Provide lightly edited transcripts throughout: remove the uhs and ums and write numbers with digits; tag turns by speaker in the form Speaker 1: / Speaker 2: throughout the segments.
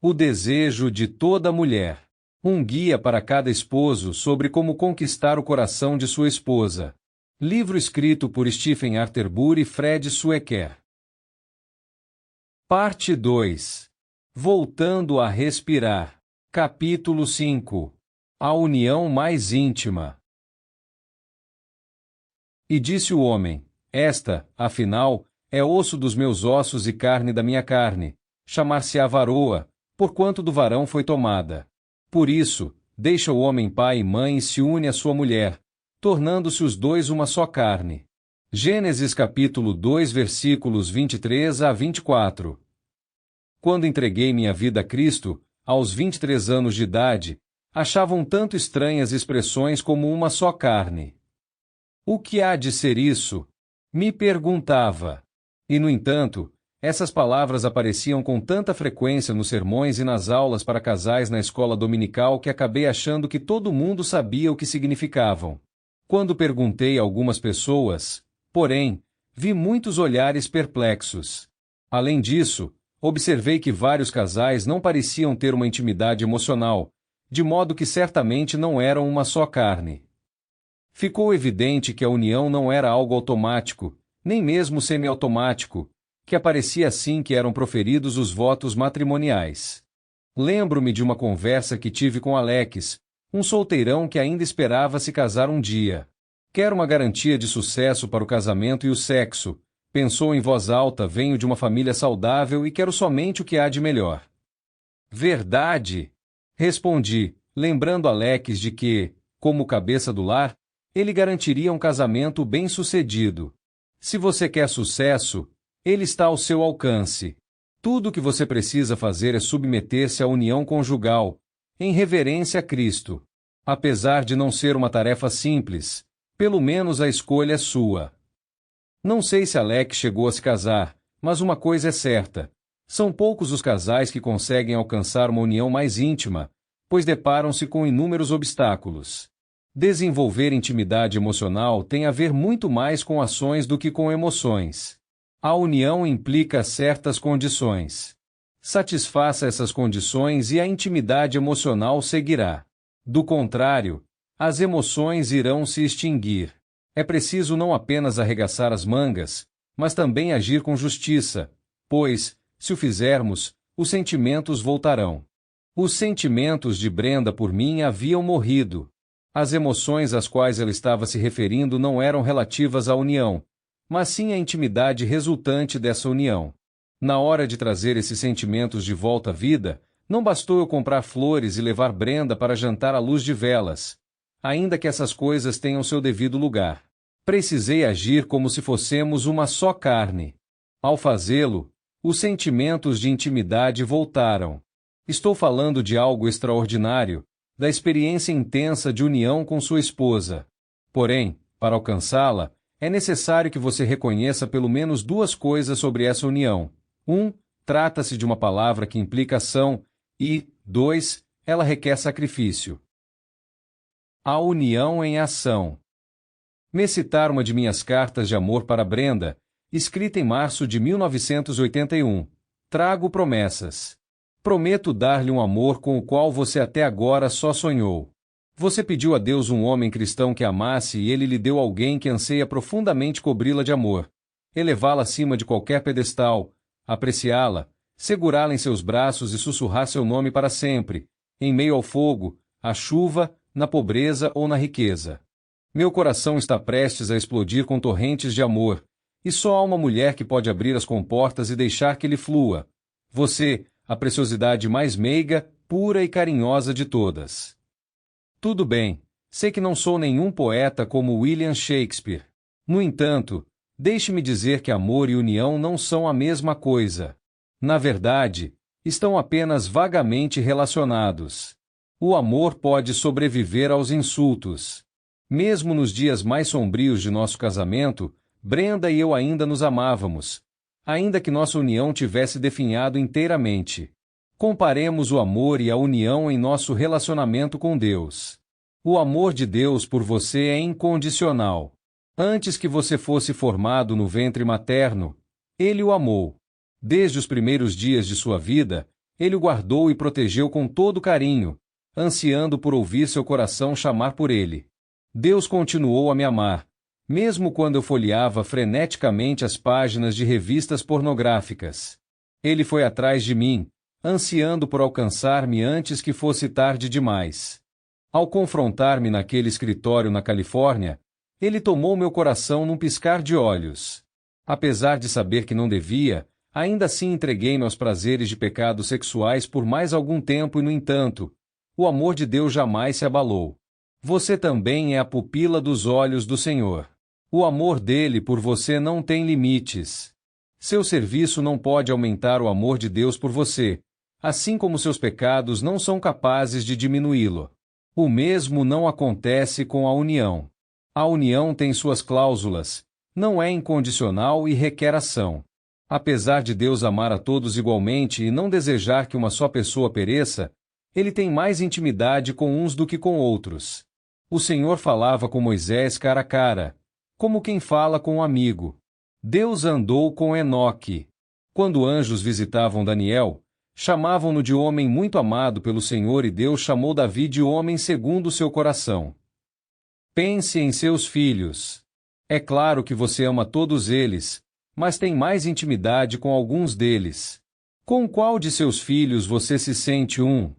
Speaker 1: O desejo de toda mulher. Um guia para cada esposo sobre como conquistar o coração de sua esposa. Livro escrito por Stephen Arterburg e Fred Swecker. Parte 2. Voltando a respirar. Capítulo 5. A união mais íntima. E disse o homem: Esta, afinal, é osso dos meus ossos e carne da minha carne. Chamar-se-á varoa, porquanto do varão foi tomada. Por isso, deixa o homem pai e mãe e se une à sua mulher, tornando-se os dois uma só carne. Gênesis capítulo 2 versículos 23 a 24. Quando entreguei minha vida a Cristo, aos 23 anos de idade, achavam tanto estranhas expressões como uma só carne. O que há de ser isso? Me perguntava. E, no entanto, essas palavras apareciam com tanta frequência nos sermões e nas aulas para casais na escola dominical que acabei achando que todo mundo sabia o que significavam. Quando perguntei a algumas pessoas, porém, vi muitos olhares perplexos. Além disso, observei que vários casais não pareciam ter uma intimidade emocional, de modo que certamente não eram uma só carne. Ficou evidente que a união não era algo automático, nem mesmo semiautomático, que aparecia assim que eram proferidos os votos matrimoniais. Lembro-me de uma conversa que tive com Alex, um solteirão que ainda esperava se casar um dia. Quero uma garantia de sucesso para o casamento e o sexo. Pensou em voz alta: venho de uma família saudável e quero somente o que há de melhor. Verdade? Respondi, lembrando Alex de que, como cabeça do lar, ele garantiria um casamento bem-sucedido. Se você quer sucesso, ele está ao seu alcance. Tudo o que você precisa fazer é submeter-se à união conjugal, em reverência a Cristo. Apesar de não ser uma tarefa simples, pelo menos a escolha é sua. Não sei se Alex chegou a se casar, mas uma coisa é certa: são poucos os casais que conseguem alcançar uma união mais íntima, pois deparam-se com inúmeros obstáculos. Desenvolver intimidade emocional tem a ver muito mais com ações do que com emoções. A união implica certas condições. Satisfaça essas condições e a intimidade emocional seguirá. Do contrário, as emoções irão se extinguir. É preciso não apenas arregaçar as mangas, mas também agir com justiça, pois, se o fizermos, os sentimentos voltarão. Os sentimentos de Brenda por mim haviam morrido. As emoções às quais ela estava se referindo não eram relativas à união, mas sim à intimidade resultante dessa união. Na hora de trazer esses sentimentos de volta à vida, não bastou eu comprar flores e levar Brenda para jantar à luz de velas, ainda que essas coisas tenham seu devido lugar. Precisei agir como se fossemos uma só carne. Ao fazê-lo, os sentimentos de intimidade voltaram. Estou falando de algo extraordinário, da experiência intensa de união com sua esposa. Porém, para alcançá-la, é necessário que você reconheça pelo menos duas coisas sobre essa união. 1. Trata-se de uma palavra que implica ação e, 2. Ela requer sacrifício. A união em ação. Me citar uma de minhas cartas de amor para Brenda, escrita em março de 1981. Trago promessas. Prometo dar-lhe um amor com o qual você até agora só sonhou. Você pediu a Deus um homem cristão que amasse e ele lhe deu alguém que anseia profundamente cobri-la de amor, elevá-la acima de qualquer pedestal, apreciá-la, segurá-la em seus braços e sussurrar seu nome para sempre, em meio ao fogo, à chuva, na pobreza ou na riqueza. Meu coração está prestes a explodir com torrentes de amor, e só há uma mulher que pode abrir as comportas e deixar que ele flua. Você, a preciosidade mais meiga, pura e carinhosa de todas. Tudo bem, sei que não sou nenhum poeta como William Shakespeare. No entanto, deixe-me dizer que amor e união não são a mesma coisa. Na verdade, estão apenas vagamente relacionados. O amor pode sobreviver aos insultos. Mesmo nos dias mais sombrios de nosso casamento, Brenda e eu ainda nos amávamos, ainda que nossa união tivesse definhado inteiramente. Comparemos o amor e a união em nosso relacionamento com Deus. O amor de Deus por você é incondicional. Antes que você fosse formado no ventre materno, Ele o amou. Desde os primeiros dias de sua vida, ele o guardou e protegeu com todo carinho, ansiando por ouvir seu coração chamar por ele. Deus continuou a me amar, mesmo quando eu folheava freneticamente as páginas de revistas pornográficas. Ele foi atrás de mim, ansiando por alcançar-me antes que fosse tarde demais. Ao confrontar-me naquele escritório na Califórnia, ele tomou meu coração num piscar de olhos. Apesar de saber que não devia, ainda assim entreguei-me aos prazeres de pecados sexuais por mais algum tempo e, no entanto, o amor de Deus jamais se abalou. Você também é a pupila dos olhos do Senhor. O amor dele por você não tem limites. Seu serviço não pode aumentar o amor de Deus por você, assim como seus pecados não são capazes de diminuí-lo. O mesmo não acontece com a união. A união tem suas cláusulas, não é incondicional e requer ação. Apesar de Deus amar a todos igualmente e não desejar que uma só pessoa pereça, ele tem mais intimidade com uns do que com outros. O Senhor falava com Moisés cara a cara, como quem fala com um amigo. Deus andou com Enoque. Quando anjos visitavam Daniel, chamavam-no de homem muito amado pelo Senhor, e Deus chamou Davi de homem segundo o seu coração. Pense em seus filhos. É claro que você ama todos eles, mas tem mais intimidade com alguns deles. Com qual de seus filhos você se sente um?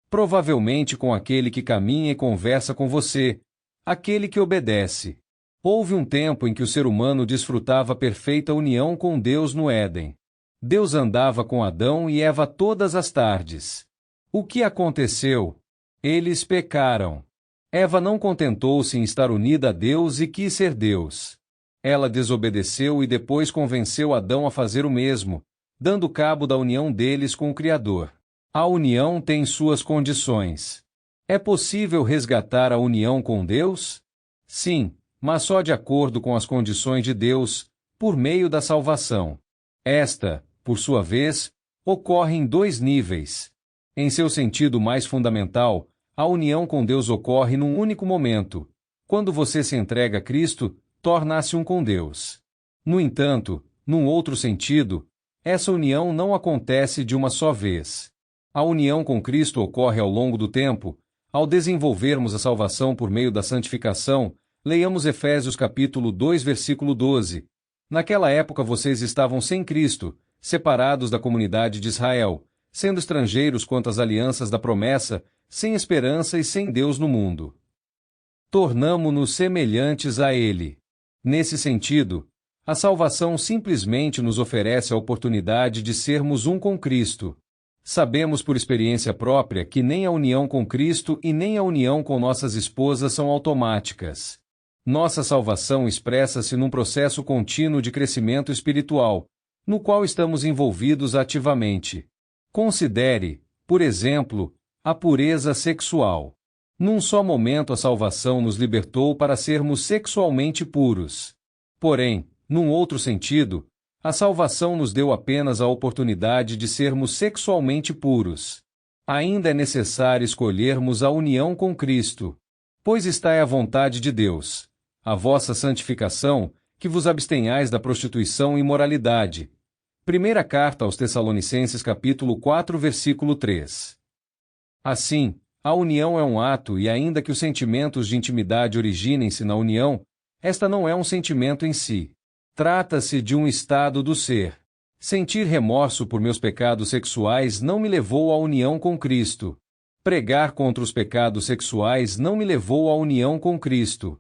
Speaker 1: Provavelmente com aquele que caminha e conversa com você, aquele que obedece. Houve um tempo em que o ser humano desfrutava perfeita união com Deus no Éden. Deus andava com Adão e Eva todas as tardes. O que aconteceu? Eles pecaram. Eva não contentou-se em estar unida a Deus e quis ser Deus. Ela desobedeceu e depois convenceu Adão a fazer o mesmo, dando cabo da união deles com o Criador. A união tem suas condições. É possível resgatar a união com Deus? Sim, mas só de acordo com as condições de Deus, por meio da salvação. Esta, por sua vez, ocorre em dois níveis. Em seu sentido mais fundamental, a união com Deus ocorre num único momento. Quando você se entrega a Cristo, torna-se um com Deus. No entanto, num outro sentido, essa união não acontece de uma só vez. A união com Cristo ocorre ao longo do tempo. Ao desenvolvermos a salvação por meio da santificação, leiamos Efésios capítulo 2, versículo 12. Naquela época vocês estavam sem Cristo, separados da comunidade de Israel, sendo estrangeiros quanto às alianças da promessa, sem esperança e sem Deus no mundo. Tornamo-nos semelhantes a Ele. Nesse sentido, a salvação simplesmente nos oferece a oportunidade de sermos um com Cristo. Sabemos por experiência própria que nem a união com Cristo e nem a união com nossas esposas são automáticas. Nossa salvação expressa-se num processo contínuo de crescimento espiritual, no qual estamos envolvidos ativamente. Considere, por exemplo, a pureza sexual. Num só momento a salvação nos libertou para sermos sexualmente puros. Porém, num outro sentido, a salvação nos deu apenas a oportunidade de sermos sexualmente puros. Ainda é necessário escolhermos a união com Cristo. Pois está é a vontade de Deus, a vossa santificação, que vos abstenhais da prostituição e imoralidade. Primeira carta aos Tessalonicenses capítulo 4, versículo 3. Assim, a união é um ato e ainda que os sentimentos de intimidade originem-se na união, esta não é um sentimento em si. Trata-se de um estado do ser. Sentir remorso por meus pecados sexuais não me levou à união com Cristo. Pregar contra os pecados sexuais não me levou à união com Cristo.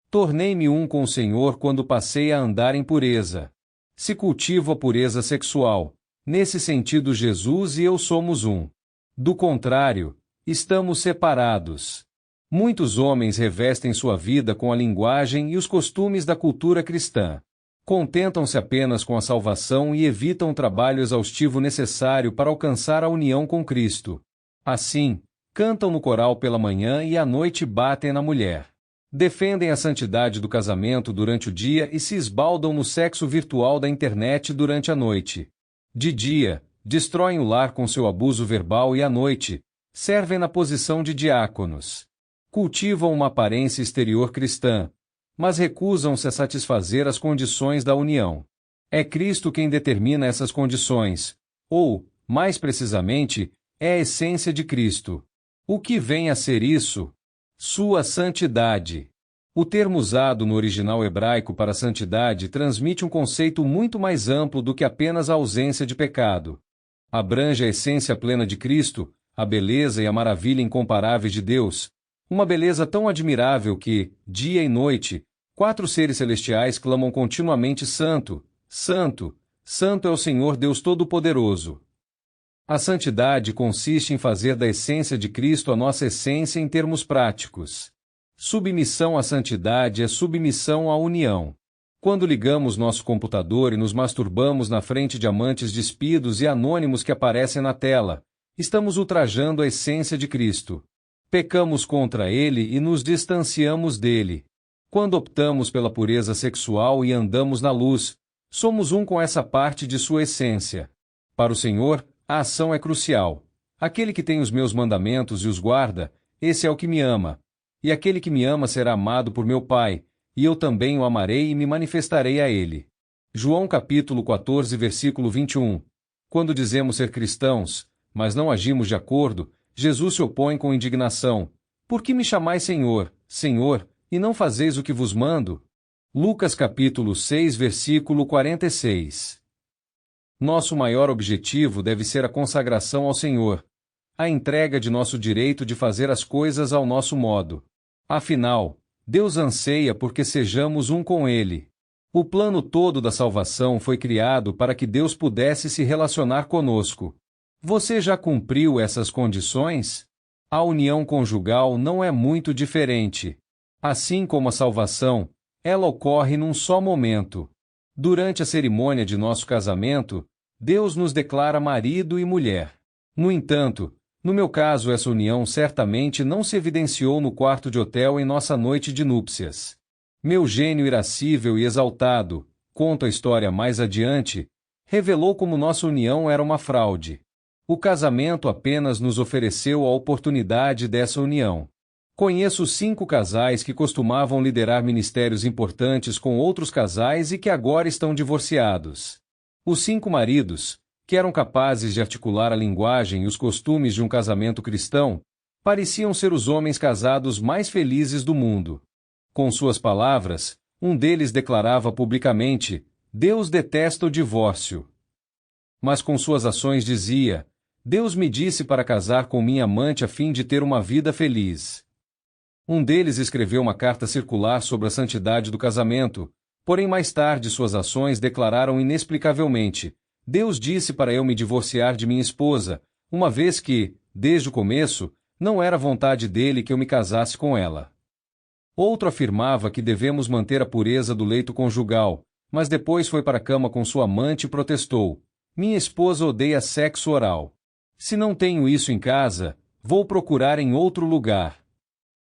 Speaker 1: Tornei-me um com o Senhor quando passei a andar em pureza. Se cultivo a pureza sexual, nesse sentido Jesus e eu somos um. Do contrário, estamos separados. Muitos homens revestem sua vida com a linguagem e os costumes da cultura cristã. Contentam-se apenas com a salvação e evitam o trabalho exaustivo necessário para alcançar a união com Cristo. Assim, cantam no coral pela manhã e à noite batem na mulher. Defendem a santidade do casamento durante o dia e se esbaldam no sexo virtual da internet durante a noite. De dia, destroem o lar com seu abuso verbal e à noite, servem na posição de diáconos. Cultivam uma aparência exterior cristã, mas recusam-se a satisfazer as condições da união. É Cristo quem determina essas condições, ou, Mais precisamente, é a essência de Cristo. O que vem a ser isso? Sua santidade. O termo usado no original hebraico para santidade transmite um conceito muito mais amplo do que apenas a ausência de pecado. Abrange a essência plena de Cristo, a beleza e a maravilha incomparáveis de Deus, uma beleza tão admirável que, dia e noite, 4 seres celestiais clamam continuamente Santo, Santo, Santo é o Senhor Deus Todo-Poderoso. A santidade consiste em fazer da essência de Cristo a nossa essência em termos práticos. Submissão à santidade é submissão à união. Quando ligamos nosso computador e nos masturbamos na frente de amantes despidos e anônimos que aparecem na tela, estamos ultrajando a essência de Cristo. Pecamos contra Ele e nos distanciamos dele. Quando optamos pela pureza sexual e andamos na luz, somos um com essa parte de sua essência. Para o Senhor, a ação é crucial. Aquele que tem os meus mandamentos e os guarda, esse é o que me ama. E aquele que me ama será amado por meu Pai, e eu também o amarei e me manifestarei a ele. João capítulo 14, versículo 21. Quando dizemos ser cristãos, mas não agimos de acordo, Jesus se opõe com indignação. Por que me chamais Senhor, Senhor, e não fazeis o que vos mando? Lucas capítulo 6, versículo 46. Nosso maior objetivo deve ser a consagração ao Senhor, a entrega de nosso direito de fazer as coisas ao nosso modo. Afinal, Deus anseia porque sejamos um com Ele. O plano todo da salvação foi criado para que Deus pudesse se relacionar conosco. Você já cumpriu essas condições? A união conjugal não é muito diferente. Assim como a salvação, ela ocorre num só momento. Durante a cerimônia de nosso casamento, Deus nos declara marido e mulher. No entanto, no meu caso essa união certamente não se evidenciou no quarto de hotel em nossa noite de núpcias. Meu gênio irascível e exaltado, conto a história mais adiante, revelou como nossa união era uma fraude. O casamento apenas nos ofereceu a oportunidade dessa união. Conheço 5 casais que costumavam liderar ministérios importantes com outros casais e que agora estão divorciados. Os 5 maridos, que eram capazes de articular a linguagem e os costumes de um casamento cristão, pareciam ser os homens casados mais felizes do mundo. Com suas palavras, um deles declarava publicamente: Deus detesta o divórcio. Mas com suas ações dizia: Deus me disse para casar com minha amante a fim de ter uma vida feliz. Um deles escreveu uma carta circular sobre a santidade do casamento, porém mais tarde suas ações declararam inexplicavelmente: Deus disse para eu me divorciar de minha esposa, uma vez que, desde o começo, não era vontade dele que eu me casasse com ela. Outro afirmava que devemos manter a pureza do leito conjugal, mas depois foi para a cama com sua amante e protestou: minha esposa odeia sexo oral. Se não tenho isso em casa, vou procurar em outro lugar.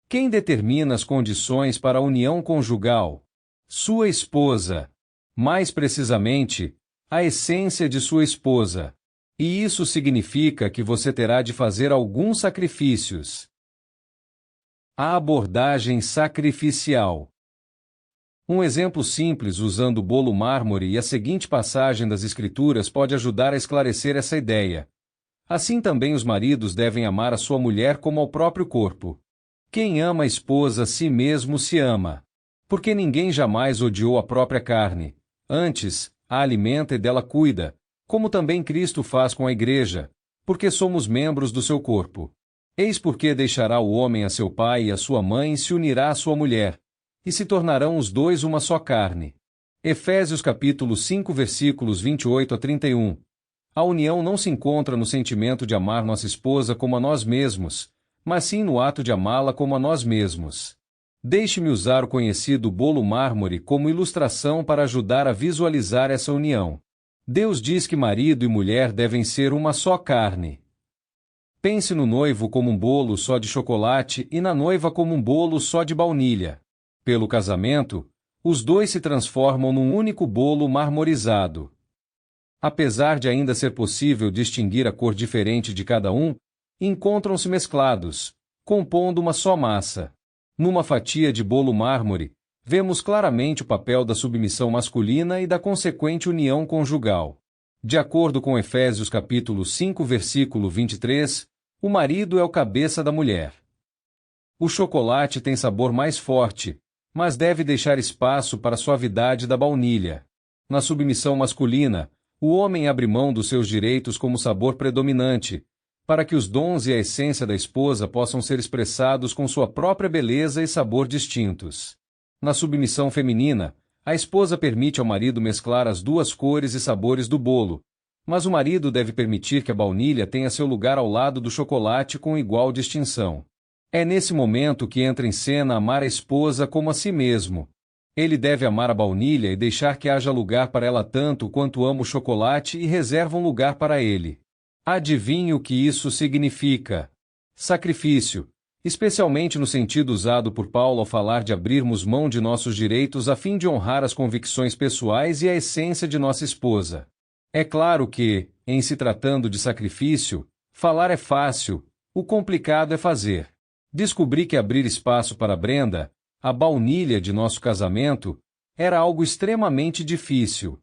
Speaker 1: Quem determina as condições para a união conjugal? Sua esposa. Mais precisamente, a essência de sua esposa. E isso significa que você terá de fazer alguns sacrifícios. A abordagem sacrificial. Um exemplo simples usando o bolo mármore e a seguinte passagem das Escrituras pode ajudar a esclarecer essa ideia. Assim também os maridos devem amar a sua mulher como ao próprio corpo. Quem ama a esposa a si mesmo se ama. Porque ninguém jamais odiou a própria carne. Antes, a alimenta e dela cuida, como também Cristo faz com a igreja, porque somos membros do seu corpo. Eis porque deixará o homem a seu pai e a sua mãe e se unirá à sua mulher, e se tornarão os dois uma só carne. Efésios capítulo 5 versículos 28 a 31. A união não se encontra no sentimento de amar nossa esposa como a nós mesmos, mas sim no ato de amá-la como a nós mesmos. Deixe-me usar o conhecido bolo mármore como ilustração para ajudar a visualizar essa união. Deus diz que marido e mulher devem ser uma só carne. Pense no noivo como um bolo só de chocolate e na noiva como um bolo só de baunilha. Pelo casamento, os dois se transformam num único bolo marmorizado. Apesar de ainda ser possível distinguir a cor diferente de cada um, encontram-se mesclados, compondo uma só massa. Numa fatia de bolo mármore, vemos claramente o papel da submissão masculina e da consequente união conjugal. De acordo com Efésios capítulo 5 versículo 23, o marido é o cabeça da mulher. O chocolate tem sabor mais forte, mas deve deixar espaço para a suavidade da baunilha. Na submissão masculina, o homem abre mão dos seus direitos como sabor predominante, para que os dons e a essência da esposa possam ser expressados com sua própria beleza e sabor distintos. Na submissão feminina, a esposa permite ao marido mesclar as duas cores e sabores do bolo, mas o marido deve permitir que a baunilha tenha seu lugar ao lado do chocolate com igual distinção. É nesse momento que entra em cena amar a esposa como a si mesmo. Ele deve amar a baunilha e deixar que haja lugar para ela tanto quanto ama o chocolate e reserva um lugar para ele. Adivinhe o que isso significa? Sacrifício, especialmente no sentido usado por Paulo ao falar de abrirmos mão de nossos direitos a fim de honrar as convicções pessoais e a essência de nossa esposa. É claro que, em se tratando de sacrifício, falar é fácil, o complicado é fazer. Descobri que abrir espaço para Brenda, a baunilha de nosso casamento, era algo extremamente difícil.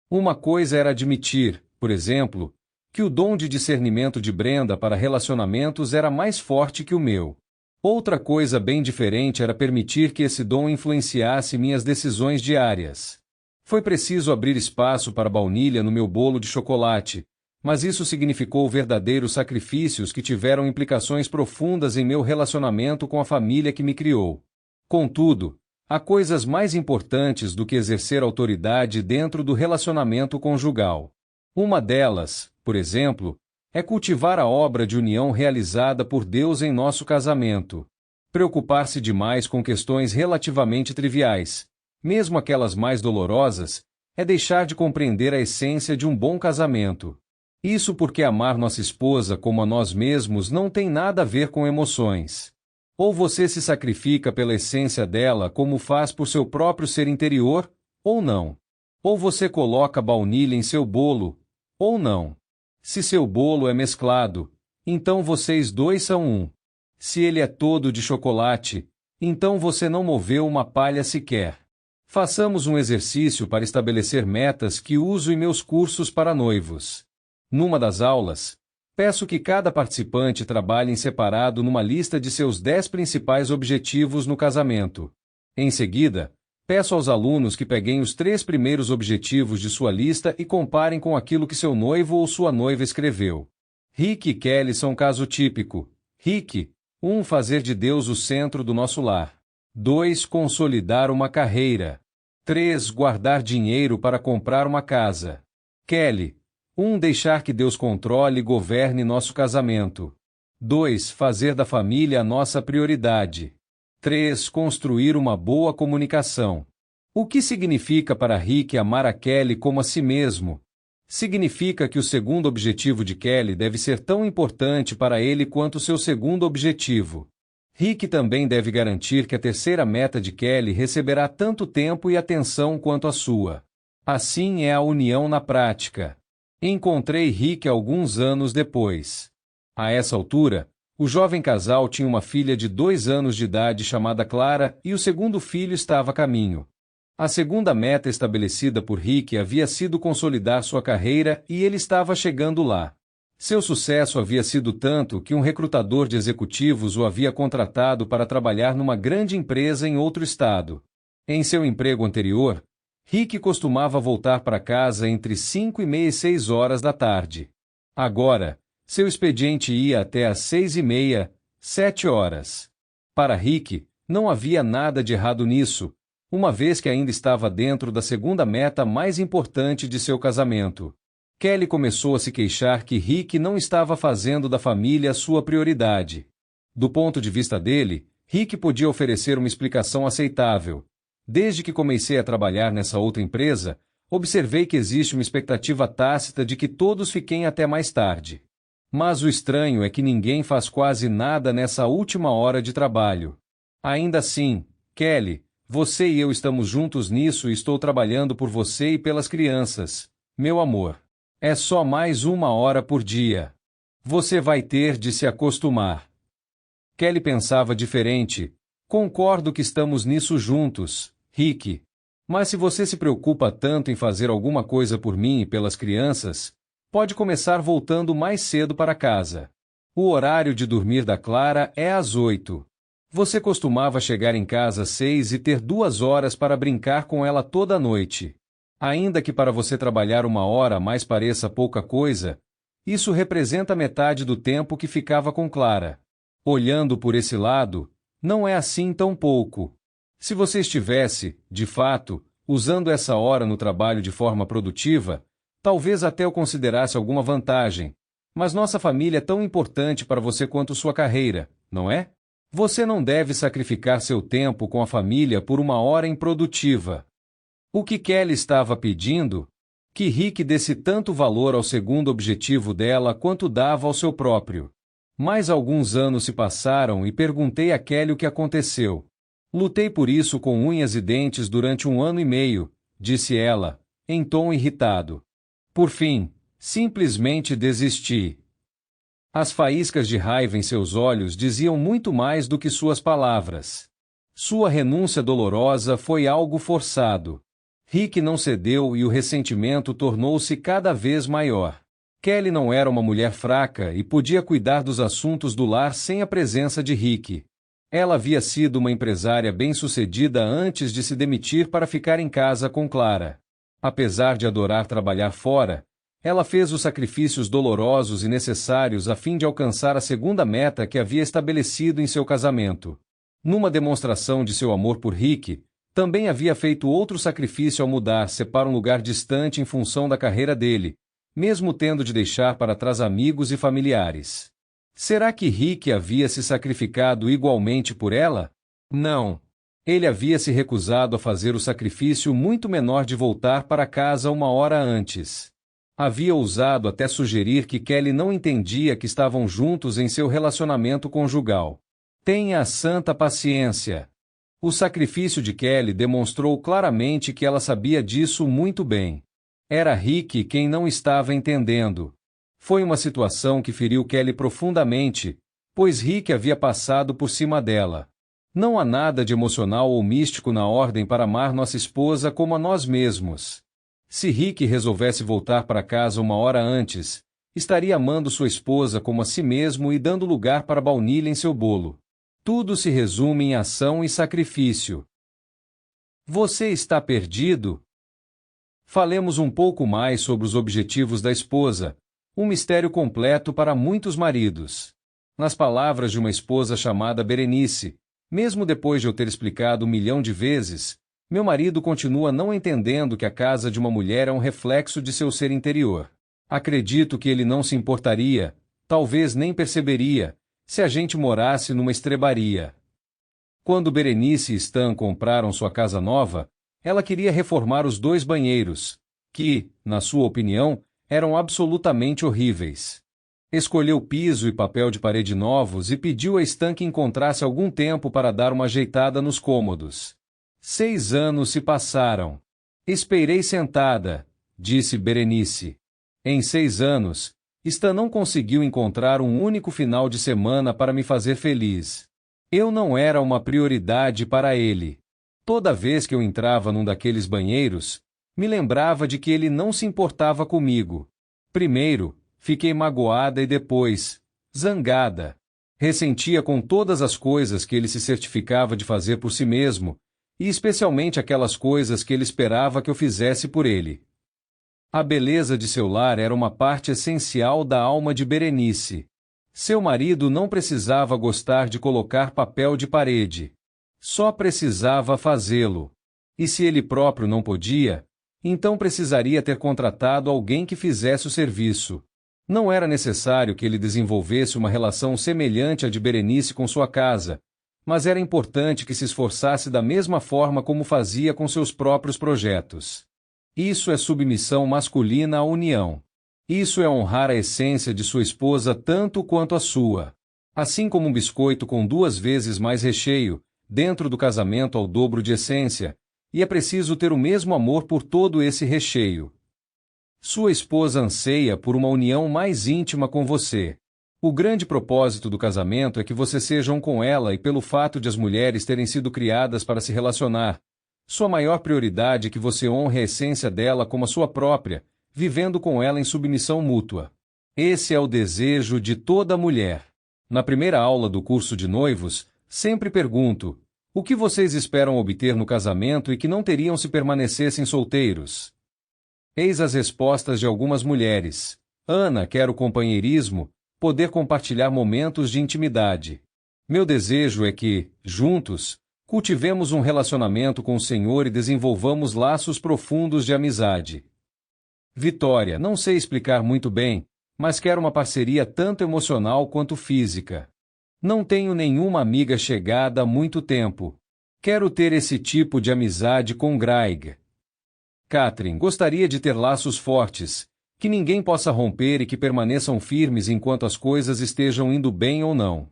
Speaker 1: Uma coisa era admitir, por exemplo, que o dom de discernimento de Brenda para relacionamentos era mais forte que o meu. Outra coisa bem diferente era permitir que esse dom influenciasse minhas decisões diárias. Foi preciso abrir espaço para a baunilha no meu bolo de chocolate, mas isso significou verdadeiros sacrifícios que tiveram implicações profundas em meu relacionamento com a família que me criou. Contudo, há coisas mais importantes do que exercer autoridade dentro do relacionamento conjugal. Uma delas, por exemplo, é cultivar a obra de união realizada por Deus em nosso casamento. Preocupar-se demais com questões relativamente triviais, mesmo aquelas mais dolorosas, é deixar de compreender a essência de um bom casamento. Isso porque amar nossa esposa como a nós mesmos não tem nada a ver com emoções. Ou você se sacrifica pela essência dela como faz por seu próprio ser interior, ou não. Ou você coloca baunilha em seu bolo, ou não. Se seu bolo é mesclado, então vocês dois são um. Se ele é todo de chocolate, então você não moveu uma palha sequer. Façamos um exercício para estabelecer metas que uso em meus cursos para noivos. Numa das aulas, peço que cada participante trabalhe em separado numa lista de seus 10 principais objetivos no casamento. Em seguida, peço aos alunos que peguem os 3 primeiros objetivos de sua lista e comparem com aquilo que seu noivo ou sua noiva escreveu. Rick e Kelly são caso típico. Rick: 1. Fazer de Deus o centro do nosso lar. 2. Consolidar uma carreira. 3. Guardar dinheiro para comprar uma casa. Kelly: 1. Deixar que Deus controle e governe nosso casamento. 2. Fazer da família a nossa prioridade. 3. Construir uma boa comunicação. O que significa para Rick amar a Kelly como a si mesmo? Significa que o segundo objetivo de Kelly deve ser tão importante para ele quanto seu segundo objetivo. Rick também deve garantir que a terceira meta de Kelly receberá tanto tempo e atenção quanto a sua. Assim é a união na prática. Encontrei Rick alguns anos depois. A essa altura, o jovem casal tinha uma filha de 2 anos de idade chamada Clara e o segundo filho estava a caminho. A segunda meta estabelecida por Rick havia sido consolidar sua carreira e ele estava chegando lá. Seu sucesso havia sido tanto que um recrutador de executivos o havia contratado para trabalhar numa grande empresa em outro estado. Em seu emprego anterior, Rick costumava voltar para casa entre 5:30 e 6 horas da tarde. Agora, seu expediente ia até às 6:30, 7 horas. Para Rick, não havia nada de errado nisso, uma vez que ainda estava dentro da segunda meta mais importante de seu casamento. Kelly começou a se queixar que Rick não estava fazendo da família a sua prioridade. Do ponto de vista dele, Rick podia oferecer uma explicação aceitável. Desde que comecei a trabalhar nessa outra empresa, observei que existe uma expectativa tácita de que todos fiquem até mais tarde. Mas o estranho é que ninguém faz quase nada nessa última hora de trabalho. Ainda assim, Kelly, você e eu estamos juntos nisso e estou trabalhando por você e pelas crianças, meu amor. É só mais 1 hora por dia. Você vai ter de se acostumar. Kelly pensava diferente. Concordo que estamos nisso juntos, Rick. Mas se você se preocupa tanto em fazer alguma coisa por mim e pelas crianças, pode começar voltando mais cedo para casa. O horário de dormir da Clara é às 8. Você costumava chegar em casa às 6 e ter 2 horas para brincar com ela toda a noite. Ainda que para você trabalhar 1 hora a mais pareça pouca coisa, isso representa metade do tempo que ficava com Clara. Olhando por esse lado, não é assim tão pouco. Se você estivesse, de fato, usando essa hora no trabalho de forma produtiva, talvez até eu considerasse alguma vantagem. Mas nossa família é tão importante para você quanto sua carreira, não é? Você não deve sacrificar seu tempo com a família por 1 hora improdutiva. O que Kelly estava pedindo? Que Rick desse tanto valor ao segundo objetivo dela quanto dava ao seu próprio. Mais alguns anos se passaram e perguntei a Kelly o que aconteceu. Lutei por isso com unhas e dentes durante 1 ano e meio, disse ela, em tom irritado. Por fim, simplesmente desisti. As faíscas de raiva em seus olhos diziam muito mais do que suas palavras. Sua renúncia dolorosa foi algo forçado. Rick não cedeu e o ressentimento tornou-se cada vez maior. Kelly não era uma mulher fraca e podia cuidar dos assuntos do lar sem a presença de Rick. Ela havia sido uma empresária bem-sucedida antes de se demitir para ficar em casa com Clara. Apesar de adorar trabalhar fora, ela fez os sacrifícios dolorosos e necessários a fim de alcançar a segunda meta que havia estabelecido em seu casamento. Numa demonstração de seu amor por Rick, também havia feito outro sacrifício ao mudar-se para um lugar distante em função da carreira dele, mesmo tendo de deixar para trás amigos e familiares. Será que Rick havia se sacrificado igualmente por ela? Não. Ele havia se recusado a fazer o sacrifício muito menor de voltar para casa 1 hora antes. Havia ousado até sugerir que Kelly não entendia que estavam juntos em seu relacionamento conjugal. Tenha santa paciência. O sacrifício de Kelly demonstrou claramente que ela sabia disso muito bem. Era Rick quem não estava entendendo. Foi uma situação que feriu Kelly profundamente, pois Rick havia passado por cima dela. Não há nada de emocional ou místico na ordem para amar nossa esposa como a nós mesmos. Se Rick resolvesse voltar para casa 1 hora antes, estaria amando sua esposa como a si mesmo e dando lugar para baunilha em seu bolo. Tudo se resume em ação e sacrifício. Você está perdido? Falemos um pouco mais sobre os objetivos da esposa, um mistério completo para muitos maridos. Nas palavras de uma esposa chamada Berenice, mesmo depois de eu ter explicado 1 milhão de vezes, meu marido continua não entendendo que a casa de uma mulher é um reflexo de seu ser interior. Acredito que ele não se importaria, talvez nem perceberia, se a gente morasse numa estrebaria. Quando Berenice e Stan compraram sua casa nova, ela queria reformar os 2 banheiros, que, na sua opinião, eram absolutamente horríveis. Escolheu piso e papel de parede novos e pediu a Stan que encontrasse algum tempo para dar uma ajeitada nos cômodos. 6 anos se passaram. Esperei sentada, disse Berenice. Em 6 anos, Stan não conseguiu encontrar um único final de semana para me fazer feliz. Eu não era uma prioridade para ele. Toda vez que eu entrava num daqueles banheiros, me lembrava de que ele não se importava comigo. Primeiro, fiquei magoada e depois, zangada. Ressentia com todas as coisas que ele se certificava de fazer por si mesmo, e especialmente aquelas coisas que ele esperava que eu fizesse por ele. A beleza de seu lar era uma parte essencial da alma de Berenice. Seu marido não precisava gostar de colocar papel de parede. Só precisava fazê-lo. E se ele próprio não podia, então precisaria ter contratado alguém que fizesse o serviço. Não era necessário que ele desenvolvesse uma relação semelhante à de Berenice com sua casa, mas era importante que se esforçasse da mesma forma como fazia com seus próprios projetos. Isso é submissão masculina à união. Isso é honrar a essência de sua esposa tanto quanto a sua. Assim como um biscoito com 2 vezes mais recheio, dentro do casamento ao dobro de essência, e é preciso ter o mesmo amor por todo esse recheio. Sua esposa anseia por uma união mais íntima com você. O grande propósito do casamento é que você seja um com ela e pelo fato de as mulheres terem sido criadas para se relacionar, Sua maior prioridade é que você honre a essência dela como a sua própria, vivendo com ela em submissão mútua. Esse é o desejo de toda mulher. Na primeira aula do curso de noivos, sempre pergunto: o que vocês esperam obter no casamento e que não teriam se permanecessem solteiros? Eis as respostas de algumas mulheres. Ana quer o companheirismo, poder compartilhar momentos de intimidade. Meu desejo é que, juntos, cultivemos um relacionamento com o Senhor e desenvolvamos laços profundos de amizade. Vitória, não sei explicar muito bem, mas quero uma parceria tanto emocional quanto física. Não tenho nenhuma amiga chegada há muito tempo. Quero ter esse tipo de amizade com Greg. Catherine, gostaria de ter laços fortes, que ninguém possa romper e que permaneçam firmes enquanto as coisas estejam indo bem ou não.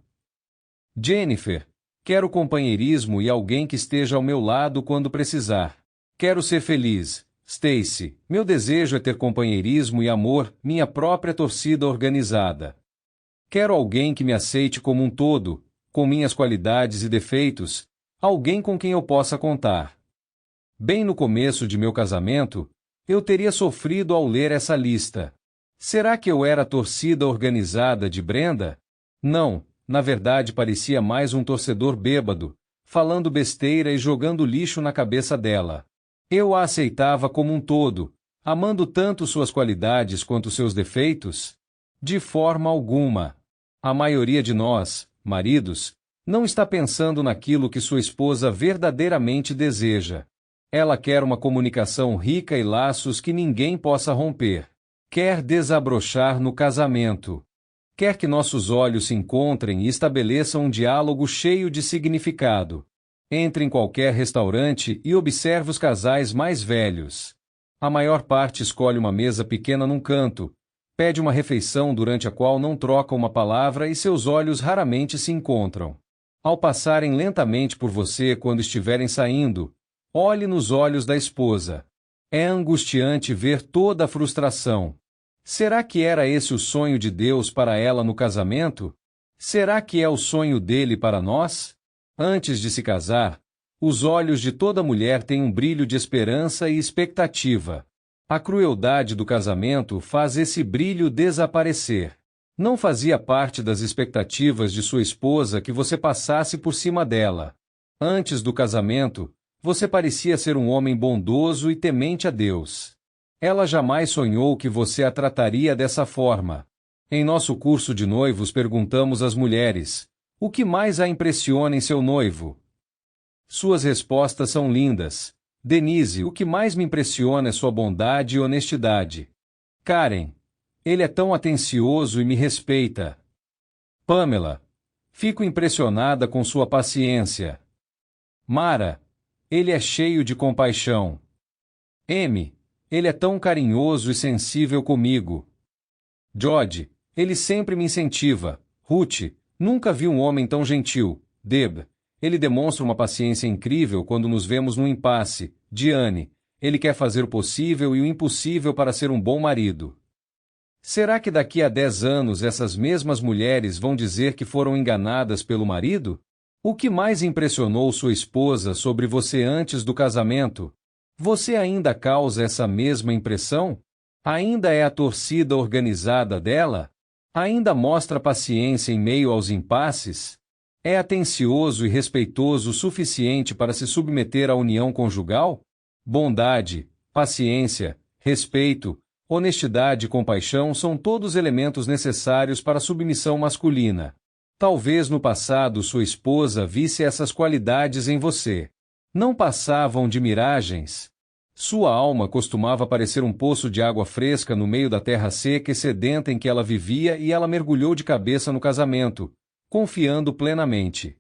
Speaker 1: Jennifer, quero companheirismo e alguém que esteja ao meu lado quando precisar. Quero ser feliz. Stacy, meu desejo é ter companheirismo e amor, minha própria torcida organizada. Quero alguém que me aceite como um todo, com minhas qualidades e defeitos, alguém com quem eu possa contar. Bem no começo de meu casamento, eu teria sofrido ao ler essa lista. Será que eu era a torcida organizada de Brenda? Não, na verdade parecia mais um torcedor bêbado, falando besteira e jogando lixo na cabeça dela. Eu a aceitava como um todo, amando tanto suas qualidades quanto seus defeitos? De forma alguma. A maioria de nós, maridos, não está pensando naquilo que sua esposa verdadeiramente deseja. Ela quer uma comunicação rica e laços que ninguém possa romper. Quer desabrochar no casamento. Quer que nossos olhos se encontrem e estabeleçam um diálogo cheio de significado. Entre em qualquer restaurante e observe os casais mais velhos. A maior parte escolhe uma mesa pequena num canto, pede uma refeição durante a qual não trocam uma palavra e seus olhos raramente se encontram. Ao passarem lentamente por você quando estiverem saindo, olhe nos olhos da esposa. É angustiante ver toda a frustração. Será que era esse o sonho de Deus para ela no casamento? Será que é o sonho dele para nós? Antes de se casar, os olhos de toda mulher têm um brilho de esperança e expectativa. A crueldade do casamento faz esse brilho desaparecer. Não fazia parte das expectativas de sua esposa que você passasse por cima dela. Antes do casamento, você parecia ser um homem bondoso e temente a Deus. Ela jamais sonhou que você a trataria dessa forma. Em nosso curso de noivos perguntamos às mulheres: o que mais a impressiona em seu noivo? Suas respostas são lindas. Denise, o que mais me impressiona é sua bondade e honestidade. Karen, ele é tão atencioso e me respeita. Pamela, fico impressionada com sua paciência. Mara, ele é cheio de compaixão. Amy, ele é tão carinhoso e sensível comigo. Jody, ele sempre me incentiva. Ruth, nunca vi um homem tão gentil. Deb, ele demonstra uma paciência incrível quando nos vemos num impasse. Diane, ele quer fazer o possível e o impossível para ser um bom marido. Será que daqui a 10 anos essas mesmas mulheres vão dizer que foram enganadas pelo marido? O que mais impressionou sua esposa sobre você antes do casamento? Você ainda causa essa mesma impressão? Ainda é a torcida organizada dela? Ainda mostra paciência em meio aos impasses? É atencioso e respeitoso o suficiente para se submeter à união conjugal? Bondade, paciência, respeito, honestidade e compaixão são todos elementos necessários para a submissão masculina. Talvez no passado sua esposa visse essas qualidades em você. Não passavam de miragens? Sua alma costumava parecer um poço de água fresca no meio da terra seca e sedenta em que ela vivia e ela mergulhou de cabeça no casamento, confiando plenamente.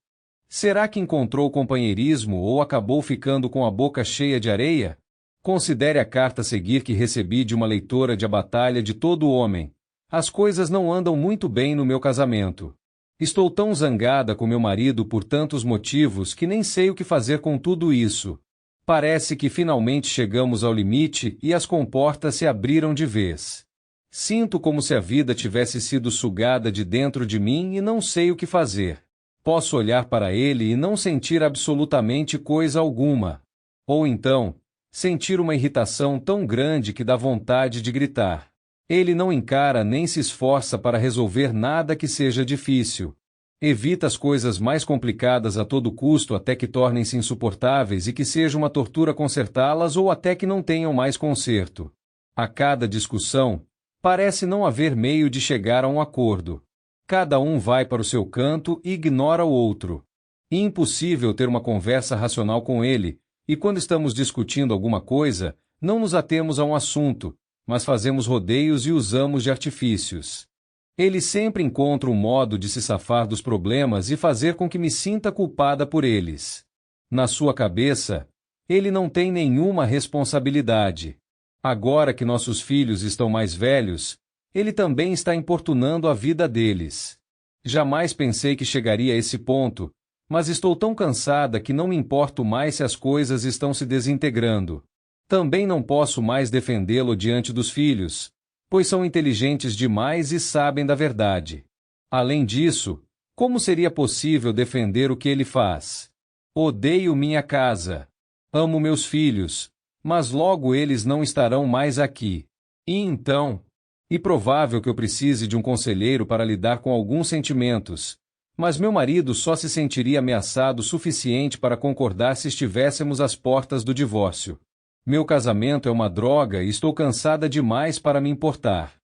Speaker 1: Será que encontrou companheirismo ou acabou ficando com a boca cheia de areia? Considere a carta a seguir que recebi de uma leitora de A Batalha de Todo Homem. As coisas não andam muito bem no meu casamento. Estou tão zangada com meu marido por tantos motivos que nem sei o que fazer com tudo isso. Parece que finalmente chegamos ao limite e as comportas se abriram de vez. Sinto como se a vida tivesse sido sugada de dentro de mim e não sei o que fazer. Posso olhar para ele e não sentir absolutamente coisa alguma. Ou então, sentir uma irritação tão grande que dá vontade de gritar. Ele não encara nem se esforça para resolver nada que seja difícil. Evita as coisas mais complicadas a todo custo até que tornem-se insuportáveis e que seja uma tortura consertá-las ou até que não tenham mais conserto. A cada discussão, parece não haver meio de chegar a um acordo. Cada um vai para o seu canto e ignora o outro. Impossível ter uma conversa racional com ele, e quando estamos discutindo alguma coisa, não nos atemos a um assunto, mas fazemos rodeios e usamos de artifícios. Ele sempre encontra um modo de se safar dos problemas e fazer com que me sinta culpada por eles. Na sua cabeça, ele não tem nenhuma responsabilidade. Agora que nossos filhos estão mais velhos, ele também está importunando a vida deles. Jamais pensei que chegaria a esse ponto, mas estou tão cansada que não me importo mais se as coisas estão se desintegrando. Também não posso mais defendê-lo diante dos filhos, pois são inteligentes demais e sabem da verdade. Além disso, como seria possível defender o que ele faz? Odeio minha casa. Amo meus filhos, mas logo eles não estarão mais aqui. E então? E provável que eu precise de um conselheiro para lidar com alguns sentimentos, mas meu marido só se sentiria ameaçado o suficiente para concordar se estivéssemos às portas do divórcio. Meu casamento é uma droga e estou cansada demais para me importar.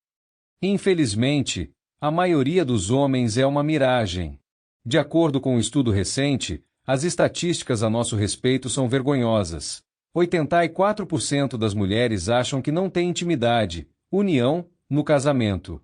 Speaker 1: Infelizmente, a maioria dos homens é uma miragem. De acordo com um estudo recente, as estatísticas a nosso respeito são vergonhosas. 84% das mulheres acham que não têm intimidade, união, no casamento.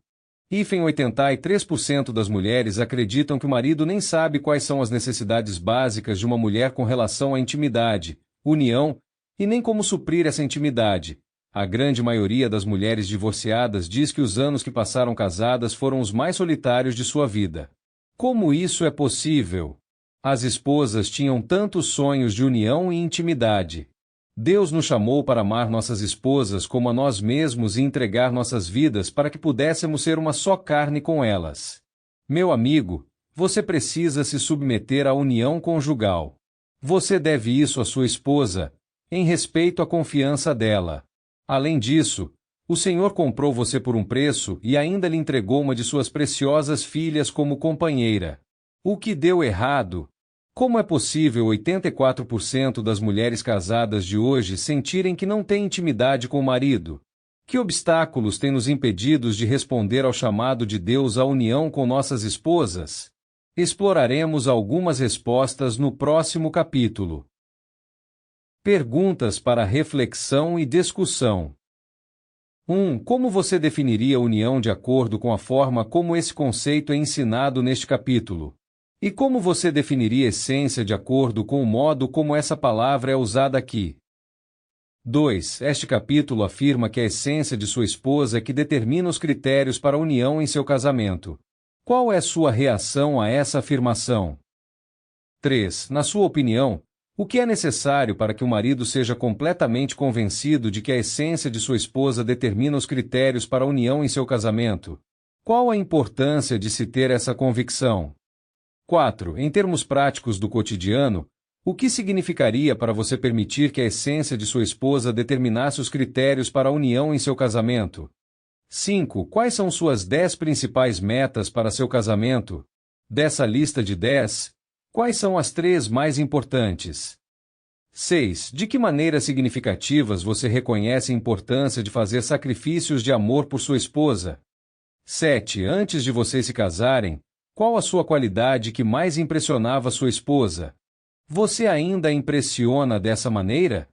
Speaker 1: 83% das mulheres acreditam que o marido nem sabe quais são as necessidades básicas de uma mulher com relação à intimidade, união, e nem como suprir essa intimidade. A grande maioria das mulheres divorciadas diz que os anos que passaram casadas foram os mais solitários de sua vida. Como isso é possível? As esposas tinham tantos sonhos de união e intimidade. Deus nos chamou para amar nossas esposas como a nós mesmos e entregar nossas vidas para que pudéssemos ser uma só carne com elas. Meu amigo, você precisa se submeter à união conjugal. Você deve isso à sua esposa, em respeito à confiança dela. Além disso, o Senhor comprou você por um preço e ainda lhe entregou uma de suas preciosas filhas como companheira. O que deu errado? Como é possível 84% das mulheres casadas de hoje sentirem que não têm intimidade com o marido? Que obstáculos têm nos impedido de responder ao chamado de Deus à união com nossas esposas? Exploraremos algumas respostas no próximo capítulo. Perguntas para reflexão e discussão. 1. Como você definiria a união de acordo com a forma como esse conceito é ensinado neste capítulo? E como você definiria essência de acordo com o modo como essa palavra é usada aqui? 2. Este capítulo afirma que a essência de sua esposa é que determina os critérios para a união em seu casamento. Qual é sua reação a essa afirmação? 3. Na sua opinião, o que é necessário para que o marido seja completamente convencido de que a essência de sua esposa determina os critérios para a união em seu casamento? Qual a importância de se ter essa convicção? 4. Em termos práticos do cotidiano, o que significaria para você permitir que a essência de sua esposa determinasse os critérios para a união em seu casamento? 5. Quais são suas 10 principais metas para seu casamento? Dessa lista de 10, quais são as 3 mais importantes? 6. De que maneiras significativas você reconhece a importância de fazer sacrifícios de amor por sua esposa? 7. Antes de vocês se casarem, qual a sua qualidade que mais impressionava sua esposa? Você ainda a impressiona dessa maneira?